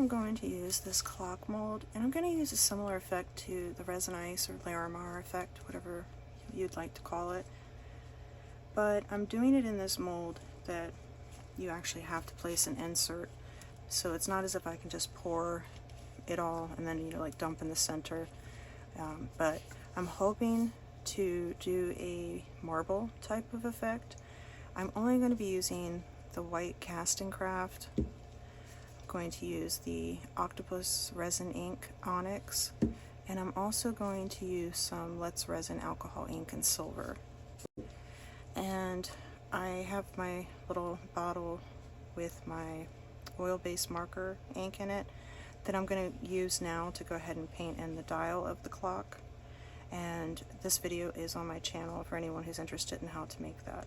I'm going to use this clock mold, and I'm going to use a similar effect to the Resin Ice or Larimar effect, whatever you'd like to call it. But I'm doing it in this mold that you actually have to place an insert, so it's not as if I can just pour it all and then, you know, like dump in the center. But I'm hoping to do a marble type of effect. I'm only going to be using the white casting craft. I'm going to use the Octopus Resin Ink Onyx, and I'm also going to use some Let's Resin alcohol ink in silver. And I have my little bottle with my oil-based marker ink in it that I'm going to use now to go ahead and paint in the dial of the clock. And this video is on my channel for anyone who's interested in how to make that.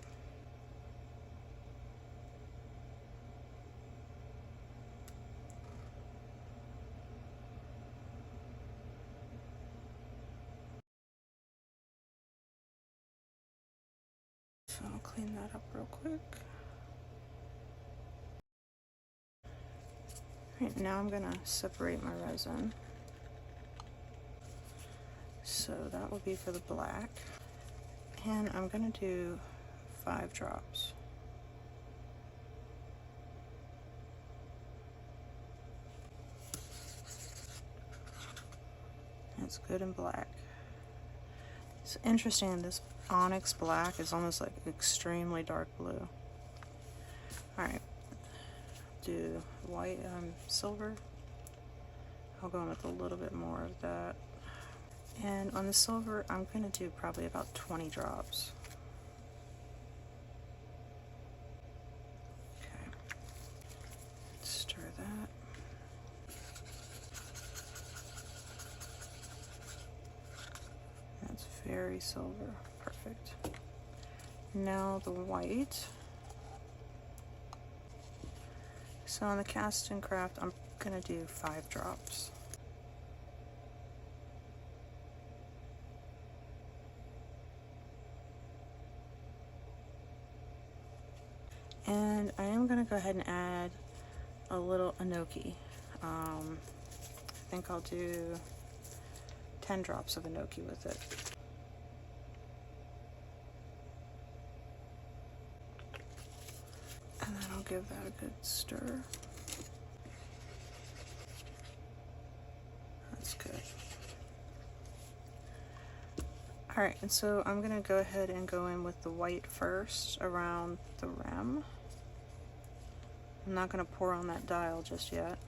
So I'll clean that up real quick. Right, now I'm going to separate my resin. So that will be for the black. And I'm going to do 5 drops. It's good and black. It's interesting, this onyx black is almost like extremely dark blue. Alright, do white silver. I'll go in with a little bit more of that. And on the silver, I'm going to do probably about 20 drops. Okay, stir that. That's very silver. Perfect. Now the white. So on the cast and craft, I'm going to do 5 drops. And I am going to go ahead and add a little enoki. I think I'll do 10 drops of enoki with it. And then I'll give that a good stir. That's good. Alright, and so I'm going to go ahead and go in with the white first around the rim. I'm not going to pour on that dial just yet.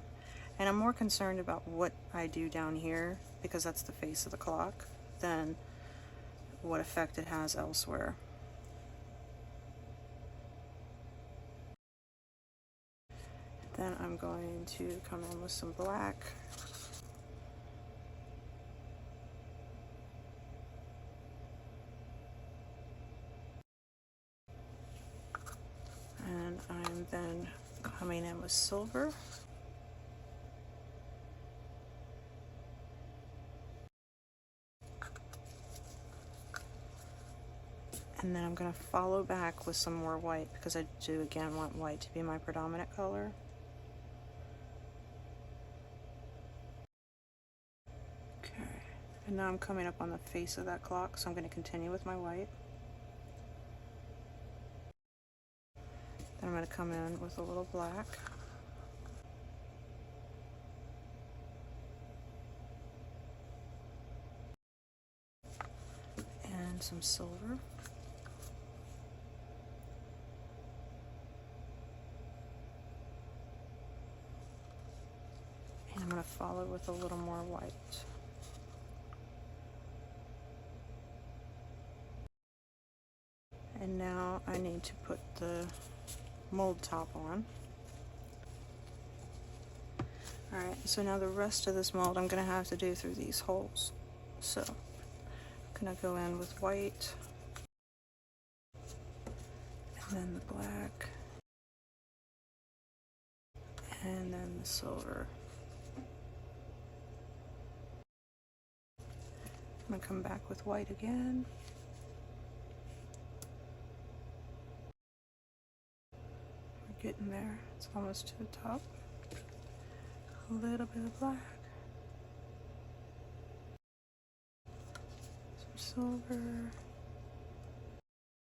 And I'm more concerned about what I do down here, because that's the face of the clock, than what effect it has elsewhere. Then I'm going to come in with some black. And I'm then coming in with silver. And then I'm going to follow back with some more white, because I do again want white to be my predominant color. Okay, and now I'm coming up on the face of that clock, so I'm going to continue with my white. Then I'm going to come in with a little black. And some silver. And I'm going to follow with a little more white. And now I need to put the mold top on. Alright, so now the rest of this mold I'm going to have to do through these holes. So I'm going to go in with white, and then the black, and then the silver. I'm going to come back with white again. We're getting there. It's almost to the top. a little bit of black, some silver,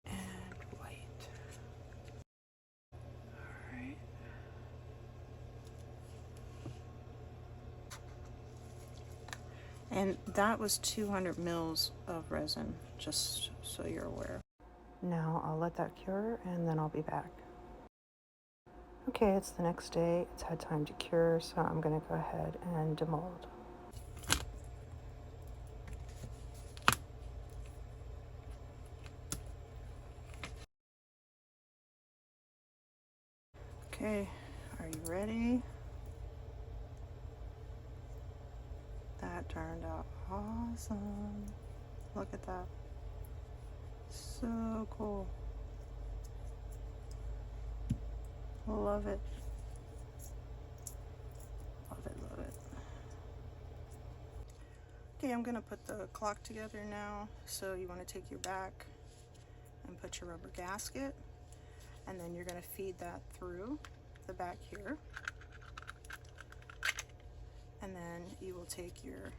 and white. Alright. And that was 200 mils of resin, just so you're aware. Now I'll let that cure and then I'll be back. Okay, it's the next day. It's had time to cure, so I'm going to go ahead and demold. Okay, are you ready? That turned out awesome. Look at that. So cool. Love it. Love it, love it. Okay, I'm gonna put the clock together now. So you want to take your back and put your rubber gasket, and then you're gonna feed that through the back here. And then you will take your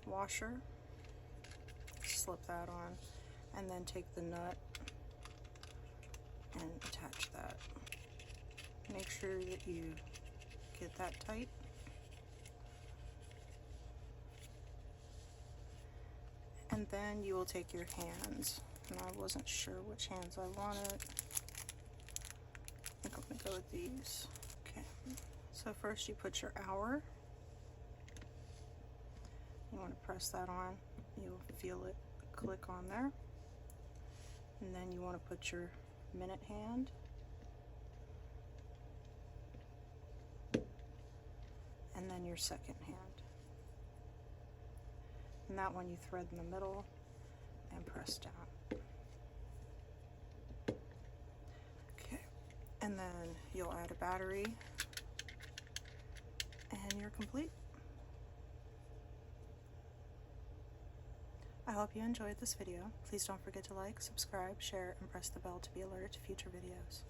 washer, slip that on, and then take the nut and attach that. Make sure that you get that tight. And then you will take your hands, and I wasn't sure which hands I wanted. I think I'm gonna go with these. Okay, so first you put your hour. You want to press that on. You'll feel it click on there. And then you want to put your minute hand. And then your second hand. And that one you thread in the middle and press down. Okay, and then you'll add a battery and you're complete. I hope you enjoyed this video. Please don't forget to like, subscribe, share, and press the bell to be alerted to future videos.